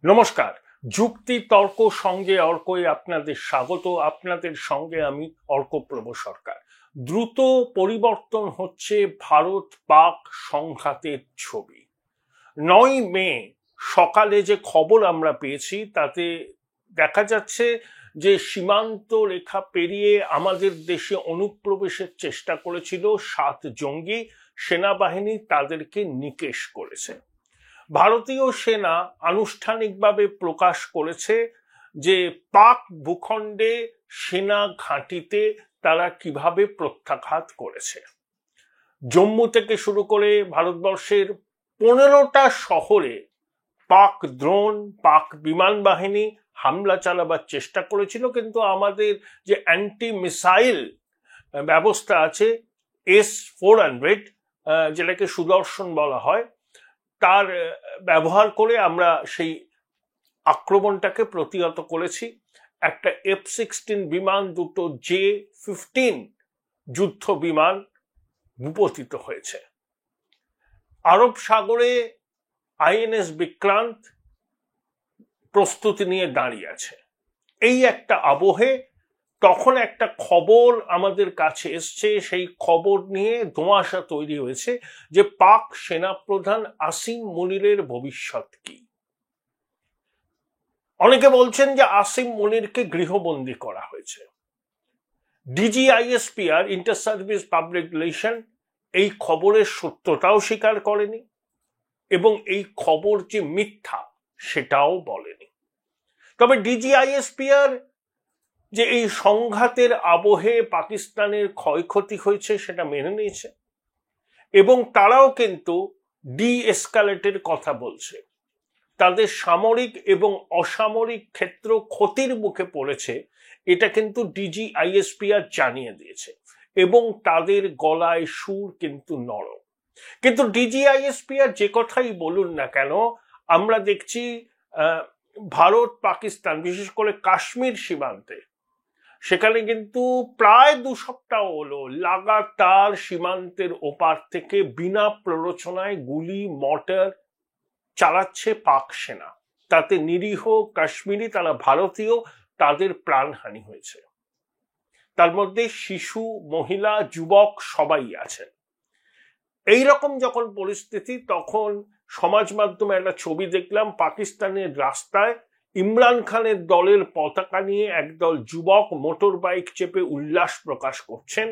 নমস্কার। যুক্তি তর্ক সঙ্গে অর্কই আপনাদের স্বাগত। আপনাদের সঙ্গে আমি অর্কপ্রভ সরকার। দ্রুত পরিবর্তন হচ্ছে ভারত পাক সংঘাতের ছবি। 9 মে সকালে যে খবর আমরা পেয়েছি তাতে দেখা যাচ্ছে যে সীমান্ত রেখা পেরিয়ে আমাদের দেশে অনুপ্রবেশের চেষ্টা করেছিল 7 জঙ্গি। সেনাবাহিনী তাদেরকে নিকেশ করেছে। ভারতীয় সেনা আনুষ্ঠানিকভাবে প্রকাশ করেছে যে পাক ভূখণ্ডে সেনা ঘাঁটিতে তারা কিভাবে প্রত্যাঘাত করেছে। জম্মু থেকে শুরু করে ভারতবর্ষের 15টা শহরে পাক ড্রোন, পাক বিমান বাহিনী হামলা চালাবার চেষ্টা করেছিল, কিন্তু আমাদের যে অ্যান্টি মিসাইল ব্যবস্থা আছে S-400, যেটাকে সুদর্শন বলা হয়, তার ব্যবহার করে আমরা সেই আক্রমণটাকে প্রতিহত করেছি। একটা F-16 বিমান, দুটো J-15 যুদ্ধ বিমান ভূপতিত হয়েছে। আরব সাগরে INS বিক্রান্ত প্রস্তুতি নিয়ে দাঁড়িয়ে আছে। এই একটা আবহে তখন একটা খবর আমাদের কাছে এসছে, সেই খবর নিয়ে ধোঁয়াশা তৈরি হয়েছে যে পাক সেনাপ্রধান আসিম মুনিরের ভবিষ্যৎ কি। অনেকে বলছেন যে আসিম মুনিরকে গৃহবন্দী করা হয়েছে। DGISPR, inter service public relation, এই খবরের সত্যতাও স্বীকার করেনি এবং এই খবর যে মিথ্যা সেটাও বলেনি। তবে DGISPR যে এই সংঘাতের আবহে পাকিস্তানের ক্ষয়ক্ষতি হয়েছে সেটা মেনে নিয়েছে এবং তারাও কিন্তু ডি-এসকালেটের কথা বলছে। তাদের সামরিক এবং অসামরিক ক্ষেত্র ক্ষতির মুখে পড়েছে, এটা কিন্তু DGISPR জানিয়ে দিয়েছে এবং তাদের গলায় সুর কিন্তু নরম। কিন্তু DGISPR যে কথাই বলুন না কেন, আমরা দেখছি ভারত পাকিস্তান, বিশেষ করে কাশ্মীর সীমান্তে, সেখানে কিন্তু প্রায় 2 সপ্তাহ হলো লাগাতার সীমান্তের ওপার থেকে বিনা প্ররোচনায় গুলি মর্টার চালাচ্ছে পাক সেনা। তাতে নিরীহ কাশ্মীরি, তারা ভারতীয়, তাদের প্রাণহানি হয়েছে। তার মধ্যে শিশু, মহিলা, যুবক সবাই আছেন। এইরকম যখন পরিস্থিতি, তখন সমাজ মাধ্যমে একটা ছবি দেখলাম, পাকিস্তানের রাস্তায় ইমরান খানের দলের পতাকা নিয়ে একদল যুবক মোটর বাইক চেপে উল্লাস প্রকাশ করছেন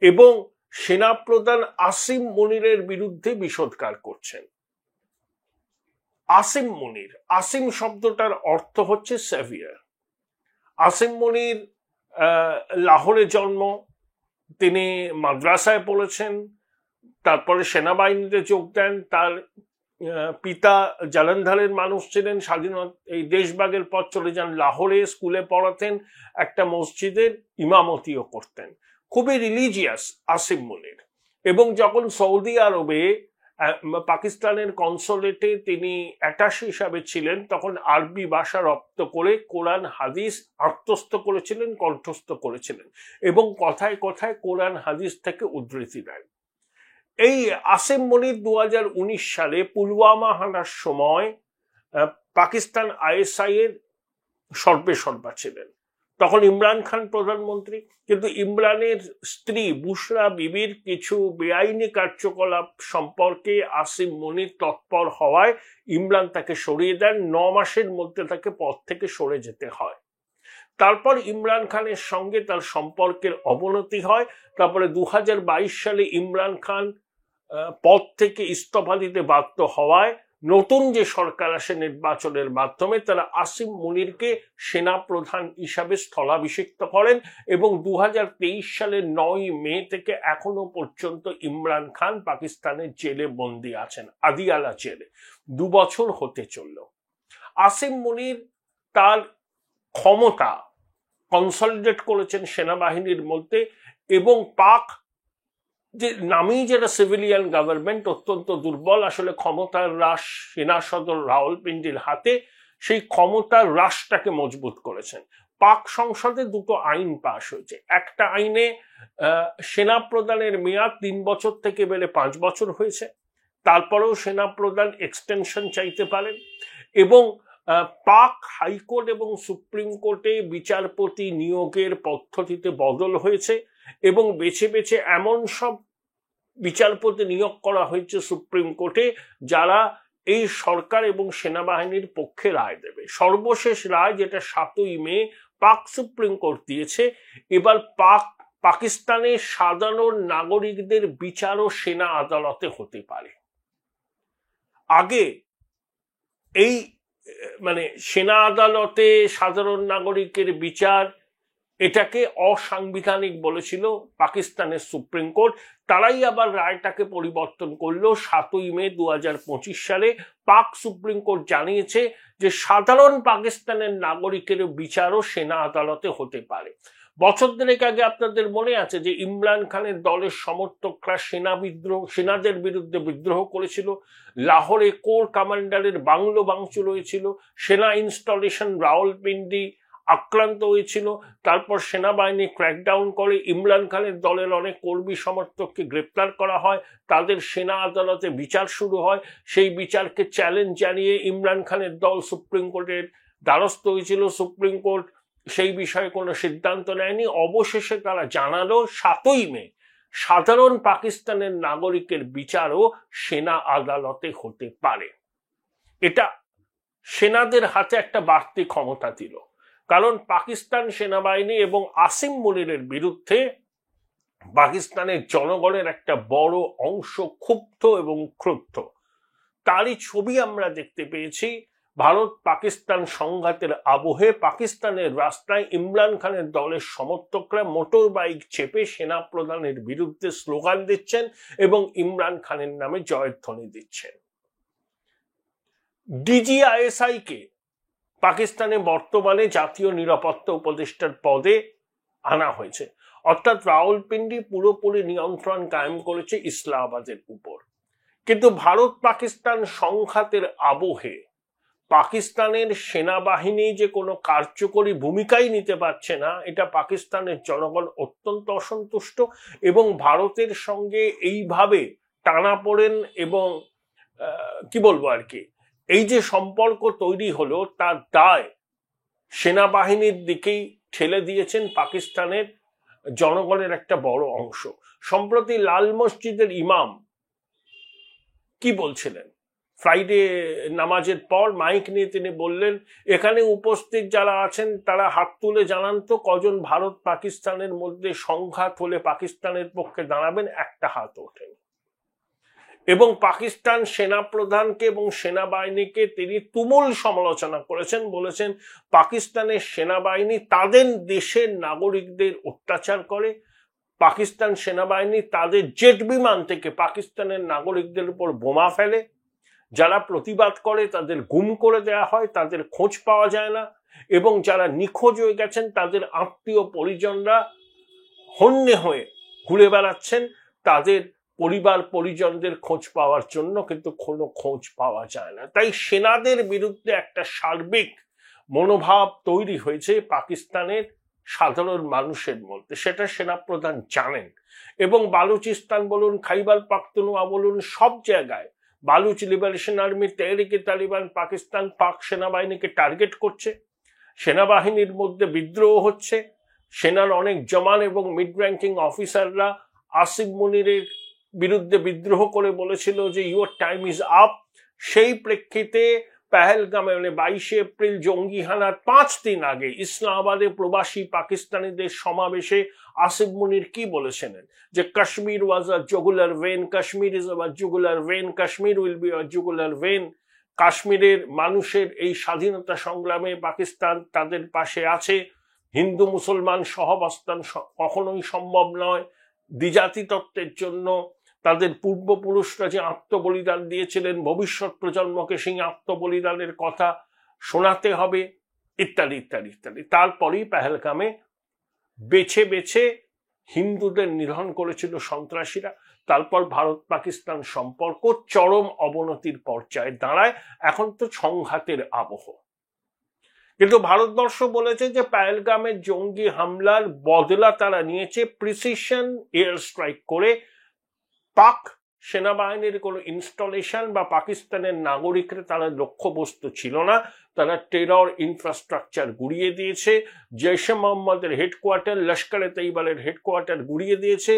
এবং সেনাপ্রধান আসিম মুনিরের বিরুদ্ধে বিষোদ্গার করছেন। আসিম মুনির, আসিম শব্দটার অর্থ হচ্ছে সেভিয়ার। আসিম মুনির লাহোরে জন্ম, তিনি মাদ্রাসায় পড়েছেন, তারপরে সেনাবাহিনীতে যোগ দেন। তার পিতা জালন্ধরের মানুষ ছিলেন, স্বাধীনতা এই দেশভাগের পর চলে যান লাহোরে, স্কুলে পড়াতেন, একটা মসজিদের ইমামতিও করতেন। খুবই রিলিজিয়াস আসিম মুনির। এবং যখন সৌদি আরবে পাকিস্তানের কনসুলেটে তিনি অ্যাটাশে হিসাবে ছিলেন, তখন আরবি ভাষা রপ্ত করে কোরআন হাদিস আত্মস্থ করেছিলেন, কণ্ঠস্থ করেছিলেন এবং কথায় কথায় কোরআন হাদিস থেকে উদ্ধৃতি দেন। এই আসিম মুনির 2019 সালে পুলওয়ামা হানার সময় পাকিস্তান ISI এর সর্বেসর্বা ছিলেন। তখন ইমরান খান প্রধানমন্ত্রী, কিন্তু ইমরানের স্ত্রী বুশরা বিবির কিছু বেআইনি কার্যকলাপ সম্পর্কে আসিম মুনির তৎপর হওয়ায় ইমরান তাকে সরিয়ে দেন। 9 মাসের মধ্যে তাকে পদ থেকে সরে যেতে হয়। তারপর ইমরান খানের সঙ্গে তার সম্পর্কের অবনতি হয়। তারপরে 2022 সালে ইমরান খান পদ থেকে ইস্তফা দিতে বাধ্য হওয়ায় নতুন যে সরকার আসে নির্বাচনের মাধ্যমে, তারা আসিম মুনিরকে সেনাপ্রধান হিসাবে স্থলাভিষিক্ত করেন এবং 2023 সালের 9 মে থেকে এখনো পর্যন্ত ইমরান খান পাকিস্তানের জেলে বন্দী আছেন, আদিয়ালা জেলে। 2 বছর হতে চলল। আসিম মুনির তার ক্ষমতা কনসলিডেট করেছেন সেনাবাহিনীর মধ্যে এবং পাক যে নামেই যেটা সিভিলিয়ান গভর্নমেন্ট, অত্যন্ত দুর্বল। আসলে ক্ষমতার হ্রাস সেনা সদর রাওয়ালপিন্ডির হাতে, সেই ক্ষমতার হ্রাসটাকে মজবুত করেছেন। পাক সংসদে 2টো আইন পাশ হয়েছে। একটা আইনে সেনা প্রধানের মেয়াদ 3 বছর থেকে বেড়ে 5 বছর হয়েছে। তারপরেও সেনা প্রধান এক্সটেনশন চাইতে পারেন এবং পাক হাইকোর্ট এবং সুপ্রিম কোর্টে বিচারপতি নিয়োগের পদ্ধতিতে বদল হয়েছে এবং বেছে বেছে এমন সব বিচারপতি নিয়োগ করা হয়েছে সুপ্রিম কোর্টে যারা এই সরকার এবং সেনাবাহিনীর পক্ষে রায় দেবে। সর্বশেষ রায় যেটা 7ই মে পাক সুপ্রিম কোর্ট দিয়েছে, এবার পাকিস্তানের সাধারণ নাগরিকদের বিচারও সেনা আদালতে হতে পারে। আগে এই সেনা আদালতে সাধারণ নাগরিকের বিচার, এটাকে অসাংবিধানিক বলেছিল পাকিস্তানের সুপ্রিম কোর্ট। তারাই আবার রায়টাকে পরিবর্তন করলো 7ই মে 2025 সালে। পাক সুপ্রিম কোর্ট জানিয়েছে যে সাধারণ পাকিস্তানের নাগরিকের বিচারও সেনা আদালতে হতে পারে। বছর দেড়েক আগে আপনাদের মনে আছে যে ইমরান খানের দলের সমর্থকরা সেনাদের বিরুদ্ধে বিদ্রোহ করেছিল, লাহোরে কোর কমান্ডারের বাংলো ভাঙচুর হয়েছিল, সেনা ইনস্টলেশন রাওয়ালপিন্ডি আক্রান্ত হয়েছিল, তারপর সেনাবাহিনী ক্র্যাকডাউন করে ইমরান খানের দলের অনেক কর্মী সমর্থককে গ্রেপ্তার করা হয়, তাদের সেনা আদালতে বিচার শুরু হয়। সেই বিচারকে চ্যালেঞ্জ জানিয়ে ইমরান খানের দল সুপ্রিম কোর্টের দ্বারস্থ হয়েছিল। সুপ্রিম কোর্ট সেই বিষয়ে কোনো সিদ্ধান্ত নেয়নি। অবশেষে তারা জানালো 7ই মে সাধারণ পাকিস্তানের নাগরিকের বিচারও সেনা আদালতে হতে পারে। এটা সেনাদের হাতে একটা বাড়তি ক্ষমতা দিল, কারণ পাকিস্তান সেনাবাহিনী এবং আসিম মুনিরের বিরুদ্ধে পাকিস্তানের জনগণের একটা বড় অংশ ক্ষুব্ধ এবং ক্রুদ্ধ। তারই ছবি আমরা দেখতে পেয়েছি। ভারত পাকিস্তান সংঘাতের আবহে পাকিস্তানের রাস্তায় ইমরান খানের দলের সমর্থকরা মোটর বাইক চেপে সেনা প্রধানের বিরুদ্ধে স্লোগান দিচ্ছেন এবং ইমরান খানের নামে জয়ধ্বনি দিচ্ছেন। ডিজিআইএসআই কে পাকিস্তানে বর্তমানে জাতীয় নিরাপত্তা উপদেষ্টার পদে আনা হয়েছে, অর্থাৎ রাওয়ালপিন্ডি পুরোপুরি নিয়ন্ত্রণ কায়েম করেছে ইসলামাবাদের উপর। কিন্তু ভারত পাকিস্তান সংঘাতের আবহে পাকিস্তানের সেনাবাহিনী যে কোনো কার্যকরী ভূমিকাই নিতে পারছে না, এটা পাকিস্তানের জনগণ অত্যন্ত অসন্তুষ্ট এবং ভারতের সঙ্গে এইভাবে টানাপোড়েন এবং কি বলবো আর কি, এই যে সম্পর্ক তৈরি হলো তার দায় সেনাবাহিনীর দিকেই ঠেলে দিয়েছেন পাকিস্তানের জনগণের একটা বড় অংশ। সম্প্রতি লাল মসজিদের ইমাম কি বলছিলেন, ফ্রাইডে নামাজের পর মাইক নিয়ে তিনি বললেন, এখানে উপস্থিত যারা আছেন তারা হাত তুলে জানান তো কজন ভারত পাকিস্তানের মধ্যে সংঘাত হলে পাকিস্তানের পক্ষে দাঁড়াবেন। একটা হাত ওঠেন। এবং পাকিস্তান সেনা প্রধানকে এবং সেনাবাহিনীকে তিনি তুমুল সমালোচনা করেছেন, বলেছেন পাকিস্তানের সেনাবাহিনী তাদের দেশের নাগরিকদের অত্যাচার করে, পাকিস্তান সেনাবাহিনী তাদের জেট বিমান থেকে পাকিস্তানের নাগরিকদের উপর বোমা ফেলে, যারা প্রতিবাদ করে তাদের গুম করে দেওয়া হয়, তাদের খোঁজ পাওয়া যায় না, এবং যারা নিখোঁজ হয়ে গেছেন তাদের আত্মীয় পরিজনরা হন্যে হয়ে ঘুরে বেড়াচ্ছেন তাদের পরিবার পরিজনদের খোঁজ পাওয়ার জন্য, কিন্তু কোনো খোঁজ পাওয়া যায় না। তাই সেনাদের বিরুদ্ধে একটা সার্বিক মনোভাব তৈরি হয়েছে পাকিস্তানের সাধারণ মানুষের মধ্যে, সেটা সেনাপ্রধান জানেন। এবং বালুচিস্তান বলুন, খাইবার পাখতুনখোয়া বলুন, সব জায়গায় বালুচ লিবারেশন আর্মি, তেহরিকে তালিবান পাকিস্তান পাক সেনাবাহিনীকে টার্গেট করছে, সেনাবাহিনীর মধ্যে বিদ্রোহ হচ্ছে। সেনার অনেক জওয়ান এবং মিড র্যাঙ্কিং অফিসাররা আসিম মুনিরের বিরুদ্ধে বিদ্রোহ করে বলেছিল যে ইউর টাইম ইজ আপ। সেই প্রেক্ষিতে পেহেলগামে 22 এপ্রিল জঙ্গি হানার 5 দিন আগে ইসলামাবাদে প্রবাসী পাকিস্তানিদের সমাবেশে আসিম মুনির কি বলেছিলেন, যে Kashmir was a jugular vein, Kashmir is a jugular vein, Kashmir will be a jugular vein. কাশ্মীরের মানুষের এই স্বাধীনতা সংগ্রামে পাকিস্তান তাদের পাশে আছে। হিন্দু মুসলমান সহাবস্থান কখনোই সম্ভব নয়। দ্বিজাতি তত্ত্বের জন্য তাদের পূর্বপুরুষরা যে আত্মবলিদান দিয়েছিলেন, ভবিষ্যৎ প্রজন্মকে সেই আত্মবলিদানের কথা শোনাতে হবে, ইত্যাদি ইত্যাদি ইত্যাদি। তারপরেই পেহেলগামে বেছে বেছে হিন্দুদের নিধন করেছিল সন্ত্রাসীরা। তারপর ভারত পাকিস্তান সম্পর্ক চরম অবনতির পর্যায়ে দাঁড়ায়। এখন তো সংঘাতের আবহ। কিন্তু ভারতবর্ষ বলেছে যে পেহেলগামের জঙ্গি হামলার বদলা তারা নিয়েছে প্রিসিশন এয়ার স্ট্রাইক করে পাক সেনাবাহিনীর কোনো ইনস্টলেশন বা পাকিস্তানের নাগরিকরা তারা লক্ষ্যবস্তু ছিল না। তারা টেরর ইনফ্রাস্ট্রাকচার গুড়িয়ে দিয়েছে, জৈশে মোহাম্মদের হেডকোয়ার্টার, লস্করে তৈয়বারের হেডকোয়ার্টার গুড়িয়ে দিয়েছে।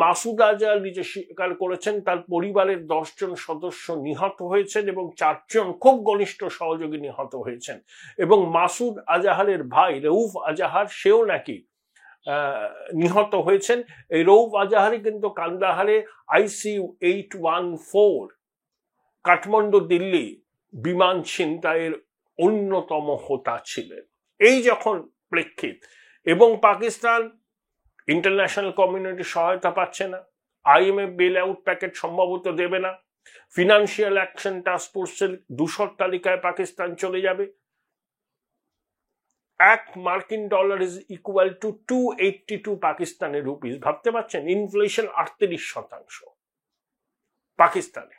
মাসুদ আজহার নিজে স্বীকার করেছেন তার পরিবারের 10 জন সদস্য নিহত হয়েছেন এবং 4 জন খুব ঘনিষ্ঠ সহযোগী নিহত হয়েছেন। এবং মাসুদ আজহারের ভাই রউফ আজহার, সেও নাকি নিহত হয়েছেন। এই রউফ আজহারি কিন্তু কান্দাহারে ICU 814 কাঠমান্ডু দিল্লি বিমান ছিনতাইয়ের অন্যতম হোতা ছিলেন। এই যখন প্রেক্ষিত, এবং পাকিস্তান ইন্টারন্যাশনাল কমিউনিটি সহায়তা পাচ্ছে না, IMF বেল আউট প্যাকেজ সম্ভবত দেবে না, ফিনান্সিয়াল অ্যাকশন টাস্ক ফোর্সের ধূসর তালিকায় পাকিস্তান চলে যাবে, $1 is equal to 282 Pakistani rupees. ভাবতে পারছেন, ইনফ্লেশন 38% পাকিস্তানে।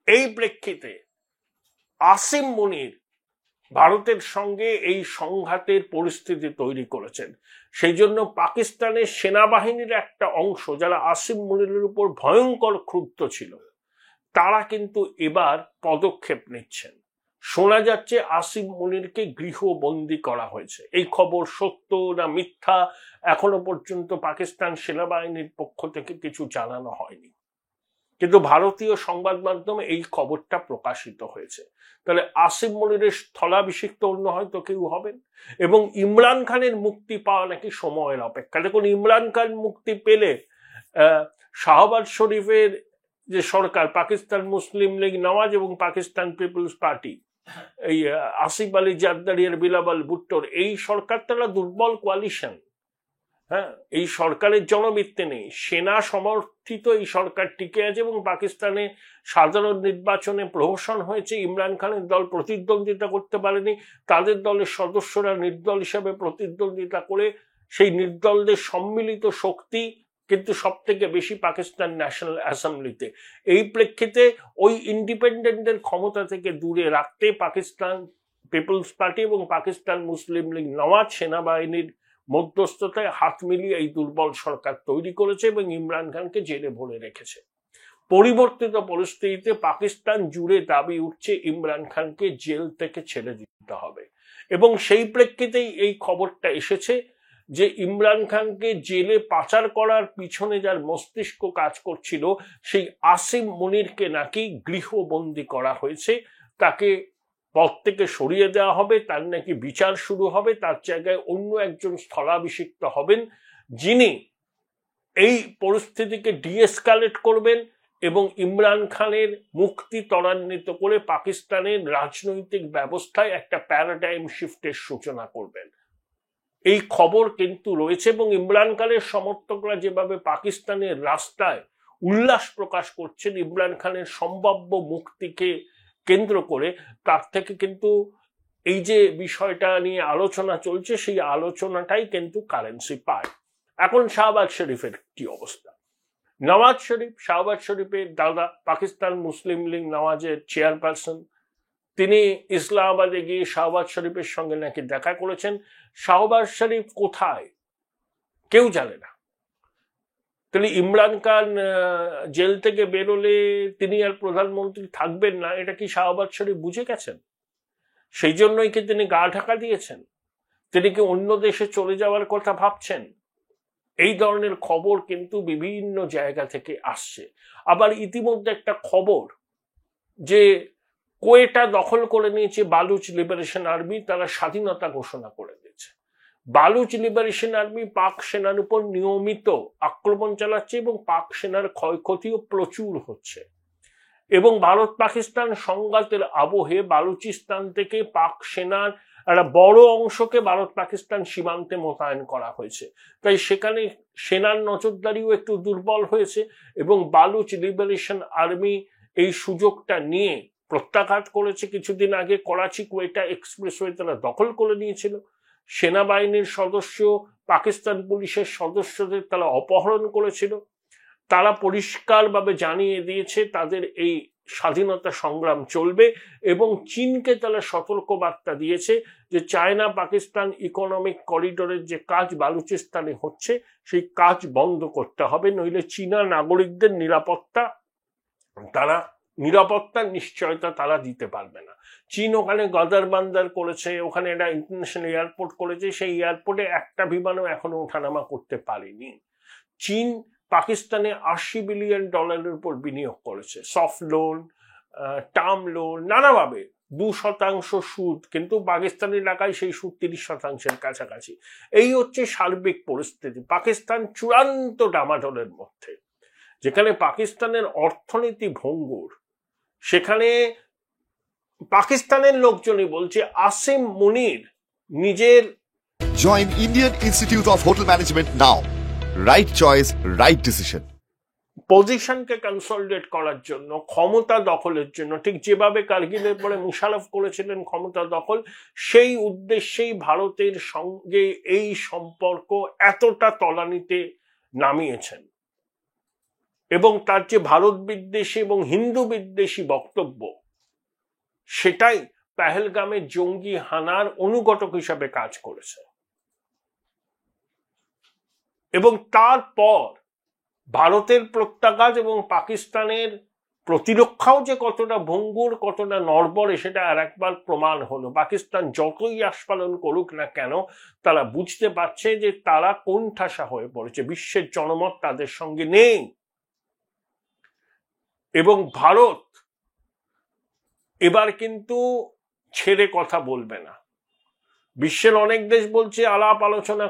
এই প্রেক্ষিতে আসিম মুনির ভারতের সঙ্গে এই সংঘাতের পরিস্থিতি তৈরি করেছেন। সেই জন্য পাকিস্তানের সেনাবাহিনীর একটা অংশ যারা আসিম মুনিরের উপর ভয়ঙ্কর ক্রুদ্ধ ছিল, তারা কিন্তু এবার পদক্ষেপ নিচ্ছেন। শোনা যাচ্ছে আসিম মুনিরকে গৃহবন্দী করা হয়েছে। এই খবর সত্য না মিথ্যা এখনো পর্যন্ত পাকিস্তান সেনাবাহিনীর পক্ষ থেকে কিছু জানানো হয়নি, কিন্তু ভারতীয় সংবাদ মাধ্যমে এই খবরটা প্রকাশিত হয়েছে। তাহলে আসিম মুনিরের স্থলাভিষিক্ত অন্য হয়তো কেউ হবেন, এবং ইমরান খানের মুক্তি পাওয়া নাকি সময়ের অপেক্ষা। দেখুন, ইমরান খান মুক্তি পেলে শাহবাজ শরীফের যে সরকার, পাকিস্তান মুসলিম লীগ নওয়াজ এবং পাকিস্তান পিপলস পার্টি, এই আসিফ আলী জারদারি আর বিলাওয়াল ভুট্টোর এই সরকার, তারা দুর্বল কোয়ালিশন। এই সরকারের জনভিত্তি নেই, সেনা সমর্থিত এই সরকার টিকে আছে, এবং পাকিস্তানে সাধারণ নির্বাচনে প্রহসন হয়েছে। ইমরান খানের দল প্রতিদ্বন্দ্বিতা করতে পারেনি, তাদের দলের সদস্যরা নির্দল হিসাবে প্রতিদ্বন্দ্বিতা করে সেই নির্দলদের সম্মিলিত শক্তি কিন্তু সব থেকে বেশি পাকিস্তান ন্যাশনাল অ্যাসেম্বলিতে। এই প্রেক্ষিতে ওই ইন্ডিপেন্ডেন্টদের ক্ষমতা থেকে দূরে রাখতে পাকিস্তান পিপলস পার্টি এবং পাকিস্তান মুসলিম লীগ নওয়াজ সেনাবাহিনীর মধ্যস্থতায় হাত মিলিয়ে এই দুর্বল সরকার তৈরি করেছে এবং ইমরান খানকে জেলে ভরে রেখেছে। পরিবর্তিত পরিস্থিতিতে পাকিস্তান জুড়ে দাবি উঠছে ইমরান খানকে জেল থেকে ছেড়ে দিতে হবে, এবং সেই প্রেক্ষিতেই এই খবরটা এসেছে যে ইমরান খানকে জেলে পাচার করার পিছনে যার মস্তিষ্ক কাজ করছিল, সেই আসিম মুনিরকে নাকি গৃহবন্দী করা হয়েছে। তাকে পদ থেকে সরিয়ে দেওয়া হবে, তার নাকি বিচার শুরু হবে, তার জায়গায় অন্য একজন স্থলাভিষিক্ত হবেন, যিনি এই পরিস্থিতিকে ডিএসকালেট করবেন এবং ইমরান খানের মুক্তি ত্বরান্বিত করে পাকিস্তানের রাজনৈতিক ব্যবস্থায় একটা প্যারাডাইম শিফটের সূচনা করবেন। এই খবর কিন্তু রয়েছে, এবং ইমরান খানের সমর্থকরা যেভাবে পাকিস্তানের রাস্তায় উল্লাস প্রকাশ করছেন ইমরান খানের সম্ভাব্য মুক্তিকে কেন্দ্র করে, তার থেকে কিন্তু এই যে বিষয়টা নিয়ে আলোচনা চলছে, সেই আলোচনাটাই কিন্তু কারেন্সি পায়। এখন শাহবাজ শরীফের কি অবস্থা? নওয়াজ শরীফ, শাহবাজ শরীফের দাদা, পাকিস্তান মুসলিম লীগ নওয়াজের চেয়ারপারসন, তিনি ইসলামাবাদে গিয়ে শাহবাজ শরীফের সঙ্গে নাকি দেখা করেছেন। শাহবাজ শরীফ কোথায় কেউ জানে না। তাহলে ইমরান খান জেল থেকে বেরোলে তিনি আর প্রধানমন্ত্রী থাকবেন না, এটা কি শাহবাজ শরীফ বুঝে গেছেন? সেই জন্যই কি তিনি গা ঢাকা দিয়েছেন? তিনি কি অন্য দেশে চলে যাওয়ার কথা ভাবছেন? এই ধরনের খবর কিন্তু বিভিন্ন জায়গা থেকে আসছে। আবার ইতিমধ্যে একটা খবর যে কোয়েটা দখল করে নিয়েছে বালুচ লিবারেশন আর্মি, তারা স্বাধীনতা ঘোষণা করে দিয়েছে। বালুচ লিবারেশন আর্মি পাক সেনার উপর নিয়মিত আক্রমণ চালাচ্ছে এবং পাক সেনার ক্ষয়ক্ষতিও প্রচুর হচ্ছে, এবং ভারত পাকিস্তান সংঘাতের আবহে বালুচিস্তান থেকে পাক সেনার একটা বড় অংশকে ভারত পাকিস্তান সীমান্তে মোতায়েন করা হয়েছে। তাই সেখানে সেনার নজরদারিও একটু দুর্বল হয়েছে, এবং বালুচ লিবারেশন আর্মি এই সুযোগটা নিয়ে প্রত্যাঘাত করেছে। কিছুদিন আগে করাচি কোয়েটা এক্সপ্রেসওয়ে তারা দখল করে নিয়েছিল। সেনাবাহিনীর সদস্য, পাকিস্তান পুলিশের সদস্যদের তারা অপহরণ করেছিল। তারা পরিষ্কারভাবে জানিয়ে দিয়েছে তাদের এই স্বাধীনতা সংগ্রাম চলবে এবং চীনকে তারা সতর্ক বার্তা দিয়েছে যে চায়না পাকিস্তান ইকোনমিক করিডোরের যে কাজ বালুচিস্তানে হচ্ছে সেই কাজ বন্ধ করতে হবে, নইলে চীনা নাগরিকদের নিরাপত্তার নিশ্চয়তা তারা দিতে পারবে না। চীন ওখানে গদার বান্দার করেছে, ওখানে একটা ইন্টারন্যাশনাল এয়ারপোর্ট করেছে, সেই এয়ারপোর্টে একটা বিমানও এখনো ওঠানামা করতে পারেনি। চীন পাকিস্তানে $80 বিলিয়ন উপর বিনিয়োগ করেছে, সফট লোন, টার্ম লোন, নানাভাবে 2% সুদ, কিন্তু পাকিস্তানি এলাকায় সেই সুদ 30%-এর কাছাকাছি। এই হচ্ছে সার্বিক পরিস্থিতি। পাকিস্তান চূড়ান্ত ডামাডোলের মধ্যে। যেখানে পাকিস্তানের অর্থনীতি ভঙ্গুর, সেখানে পাকিস্তানের লোকজনই বলছে আসিম মুনির নিজের Join Indian Institute of Hotel Management now. Right choice, right decision. পজিশনকে কনসলিডেট করার জন্য, ক্ষমতা দখলের জন্য, ঠিক যেভাবে কারগিলের পরে মুশারফ করেছিলেন ক্ষমতা দখল, সেই উদ্দেশ্যেই ভারতের সঙ্গে এই সম্পর্ক এতটা তলানিতে নামিয়েছেন। এবং তার যে ভারত বিদ্বেষী এবং হিন্দু বিদ্বেষী বক্তব্য, সেটাই পেহেলগামে জঙ্গি হানার অনুঘটক হিসাবে কাজ করেছে। এবং তারপর ভারতের প্রত্যাঘাত এবং পাকিস্তানের প্রতিরক্ষাও যে কতটা ভঙ্গুর, কতটা নড়বড়ে, সেটা আর একবার প্রমাণ হলো। পাকিস্তান যতই আস্ফালন করুক না কেন, তারা বুঝতে পারছে যে তারা কোণঠাসা হয়ে পড়েছে, বিশ্বের জনমত তাদের সঙ্গে নেই। এবং ভারত এবার কিন্তু ছেড়ে কথা বলবে না। বিশ্বের অনেক দেশ বলছে আলাপ আলোচনা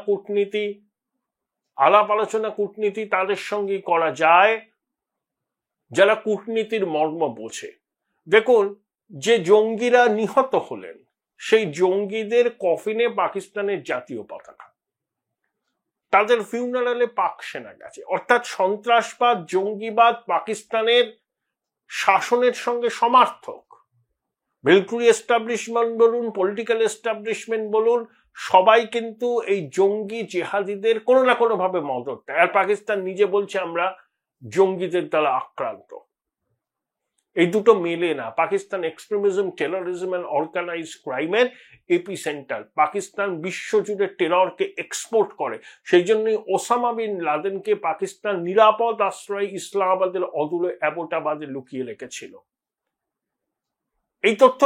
কূটনীতি তাদের সঙ্গে করা যায় যারা কূটনীতির মর্ম বোঝে। দেখুন, যে জঙ্গিরা নিহত হলেন, সেই জঙ্গিদের কফিনে পাকিস্তানের জাতীয় পতাকা, তাদের ফিউনারালে পাক সেনা গেছে। অর্থাৎ সন্ত্রাসবাদ, জঙ্গিবাদ পাকিস্তানের শাসনের সঙ্গে সমার্থক। মিলিটারি এস্টাবলিশমেন্ট বলুন, পলিটিক্যাল এস্টাবলিশমেন্ট বলুন, সবাই কিন্তু এই জঙ্গি জেহাদিদের কোনো না কোনো ভাবে মদত দেয়। আর পাকিস্তান নিজে বলছে আমরা জঙ্গিদের দ্বারা আক্রান্ত। এই দুটো মেলে না। Pakistan extremism, terrorism and organised ক্রাইমের এপি সেন্টার। পাকিস্তান বিশ্বজুড়ে টেররকে এক্সপোর্ট করে। সেই জন্যই ওসামা বিন লাদেনকে পাকিস্তান নিরাপদ আশ্রয় ইসলামাবাদের অদূরে অ্যাবোটাবাদে লুকিয়ে রেখেছিল। এই তথ্য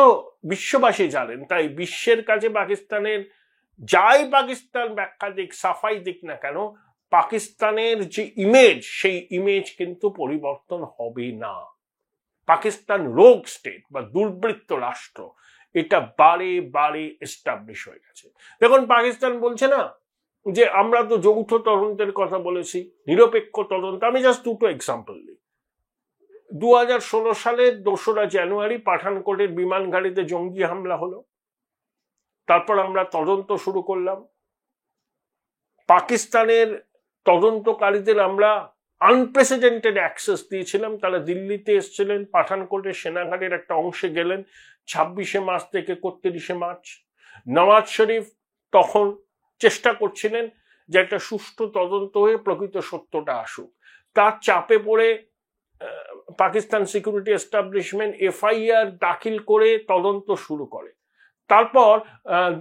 বিশ্ববাসী জানেন। তাই বিশ্বের কাছে পাকিস্তানের যাই পাকিস্তান ব্যাখ্যা দিক, সাফাই দিক না কেন, পাকিস্তানের যে ইমেজ, সেই ইমেজ কিন্তু পরিবর্তন হবে না। পাকিস্তান রোগ স্টেট বা দুর্বৃত্ত রাষ্ট্র, এটা বারে বারে এস্টাবলিশ হয়ে গেছে। দেখুন, পাকিস্তান বলছে না যে আমরা তো যৌথ তদন্তের কথা বলেছি, নিরপেক্ষ তদন্ত। আমি জাস্ট দুটো এক্সাম্পল দিই। 2016 সালের 2রা জানুয়ারি পাঠানকোটের বিমান ঘাঁটিতে জঙ্গি হামলা হলো। তারপর আমরা তদন্ত শুরু করলাম। পাকিস্তানের তদন্তকারীদের আমরা আনপ্রেসিডেন্টেড অ্যাক্সেস দিয়েছিলাম। তারা দিল্লিতে এসেছিলেন, পাঠানকোটের সেনাঘাটের একটা অংশে গেলেন 26শে মার্চ থেকে 31শে মার্চ। নওয়াজ শরীফ তখন চেষ্টা করছিলেন যে একটা সুষ্ঠু তদন্ত হয়ে প্রকৃত সত্যটা আসুক। তার চাপে পড়ে পাকিস্তান সিকিউরিটি এস্টাবলিশমেন্ট এফআইআর দাখিল করে তদন্ত শুরু করে। তারপর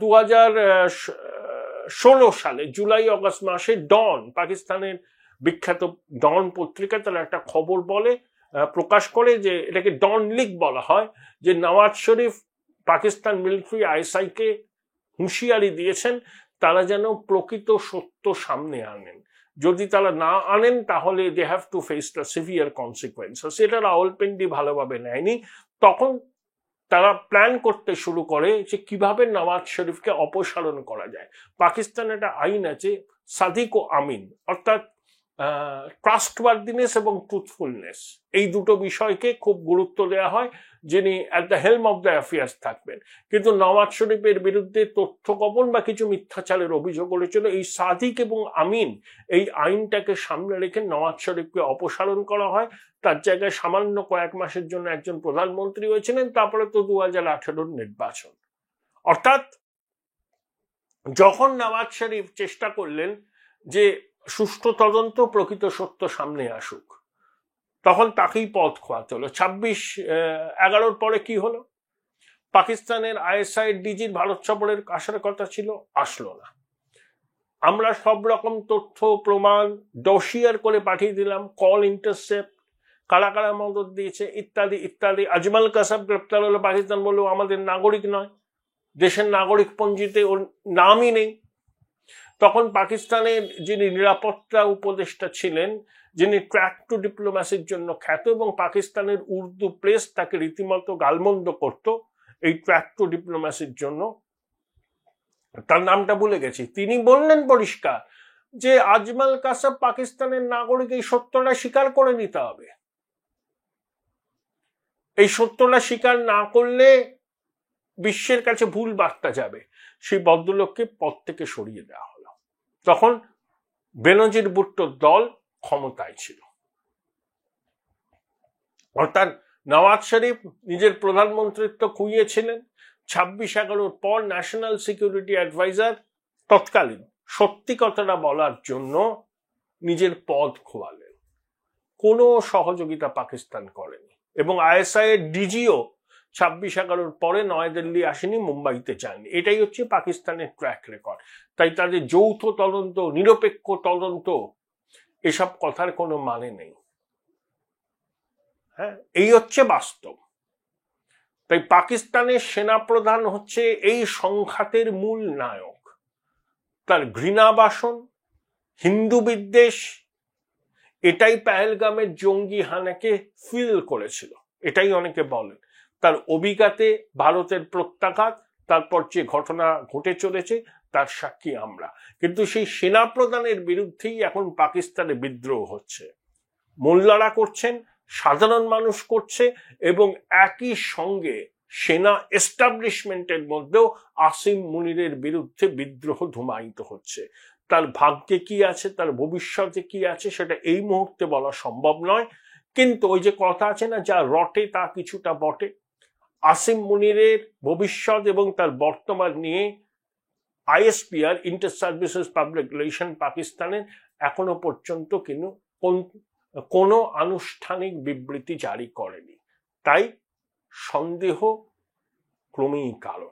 2016 সালে জুলাই আগস্ট মাসে ডন, পাকিস্তানের বিখ্যাত ডন পত্রিকা, তারা একটা খবর প্রকাশ করে, যে এটাকে ডন লিক বলা হয়, যে নওয়াজ শরীফ পাকিস্তান মিলিটারি আইএসআইকে হুঁশিয়ারি দিয়েছেন তারা যেন প্রকৃত সত্য সামনে আনেন। যদি তারা না আনেন তাহলে they have to face the severe consequences. সেটা রাওয়ালপিন্ডি ভালোভাবে নেয়নি। তখন তারা প্ল্যান করতে শুরু করে যে কিভাবে নওয়াজ শরীফকে অপসারণ করা যায়। পাকিস্তানে একটা আইন আছে সাদিক ও আমিন, অর্থাৎ ট্রাস্টওয়ার্দিনেস এবং ট্রুথফুলনেস, এই দুটো বিষয়কে খুব গুরুত্ব দেওয়া হয়, যিনি at the helm of the affairs থাকবেন। কিন্তু নওয়াজ শরীফের বিরুদ্ধে তথ্য গোপন বা কিছু মিথ্যাচারের অভিযোগ করেছিল। এই সাদিক এবং আমিন এই আইনটাকে সামনে রেখে নওয়াজ শরীফকে অপসারণ করা হয়। তার জায়গায় সামান্য কয়েক মাসের জন্য একজন প্রধানমন্ত্রী হয়েছিলেন। তারপরে তো 2018 নির্বাচন। অর্থাৎ যখন নওয়াজ শরীফ চেষ্টা করলেন যে সুষ্ঠু তদন্ত, প্রকৃত সত্য সামনে আসুক, তখন তাকেই পদ খোয়াতে হলো। 26/11 পরে কি হলো? পাকিস্তানের ISI ডিজির ভারত সফরের আসার কথা ছিল, আসলো না। আমরা সব রকম তথ্য প্রমাণ ডসিয়ার করে পাঠিয়ে দিলাম, কল ইন্টারসেপ্ট, কারা কারা মদত দিয়েছে ইত্যাদি ইত্যাদি। আজমাল কাসাব গ্রেপ্তার হলো, পাকিস্তান বললো আমাদের নাগরিক নয়, দেশের নাগরিক পঞ্জিতে ওর নামই নেই। তখন পাকিস্তানের যিনি নিরাপত্তা উপদেষ্টা ছিলেন, যিনি ট্র্যাক টু ডিপ্লোম্যাসির জন্য খ্যাত, এবং পাকিস্তানের উর্দু প্রেস তাকে রীতিমতো গালমন্দ করত এই ট্র্যাক টু ডিপ্লোম্যাসির জন্য, তার নামটা ভুলে গেছি, তিনি বললেন পরিষ্কার যে আজমাল কাসাব পাকিস্তানের নাগরিক, এই সত্যটা স্বীকার করে নিতে হবে। এই সত্যটা স্বীকার না করলে বিশ্বের কাছে ভুল বার্তা যাবে। সেই ভদ্রলোককে পদ থেকে সরিয়ে দেওয়া হলো। তখন বেনজির ভুট্টোর দল ক্ষমতায় ছিল, অর্থাৎ নওয়াজ শরীফ নিজের প্রধানমন্ত্রিত্ব খুইয়েছিলেন। 26/11 পর ন্যাশনাল সিকিউরিটি অ্যাডভাইজার তৎকালীন সত্যি কথাটা বলার জন্য নিজের পদ খোয়ালেন। কোনো সহযোগিতা পাকিস্তান করেনি, এবং ISI এর ডিজিও 26/11 পরে নয়াদিল্লি আসেনি, মুম্বাইতে যায়নি। এটাই হচ্ছে পাকিস্তানের ট্র্যাক রেকর্ড। তাই তাদের যৌথ তদন্ত, নিরপেক্ষ তদন্ত, এসব কথার কোনো মানে নেই। হ্যাঁ, এই হচ্ছে বাস্তব। তাই পাকিস্তানের সেনাপ্রধান হচ্ছে এই সংঘাতের মূল নায়ক। তার ঘৃণাবাসন, হিন্দু বিদ্বেষ, এটাই পেহেলগামের জঙ্গি হানাকে ফিল করেছিল, এটাই অনেকে বলেন। তার অভিজ্ঞতাতে ভারতের প্রত্যাঘাত, তারপর যে ঘটনা ঘটে চলেছে তার সাক্ষী আমরা। কিন্তু সেই সেনাপ্রধানের বিরুদ্ধেই এখন পাকিস্তানে বিদ্রোহ হচ্ছে, মোল্লারা করছেন, সাধারণ মানুষ করছে, এবং একই সঙ্গে সেনা এস্টাবলিশমেন্টের মধ্যেও আসিম মুনিরের বিরুদ্ধে বিদ্রোহ ধুমায়িত হচ্ছে। তার ভাগ্যে কি আছে, তার ভবিষ্যতে কি আছে, সেটা এই মুহূর্তে বলা সম্ভব নয়। কিন্তু ওই যে কথা আছে না, যা রটে তা কিছুটা বটে। আসিম মুনিরের ভবিষ্যৎ এবং তার বর্তমান নিয়ে ISPR, inter services public relation, পাকিস্তানের এখনো পর্যন্ত কিন্তু কোনো আনুষ্ঠানিক বিবৃতি জারি করেনি। তাই সন্দেহ ক্রমেই কালো।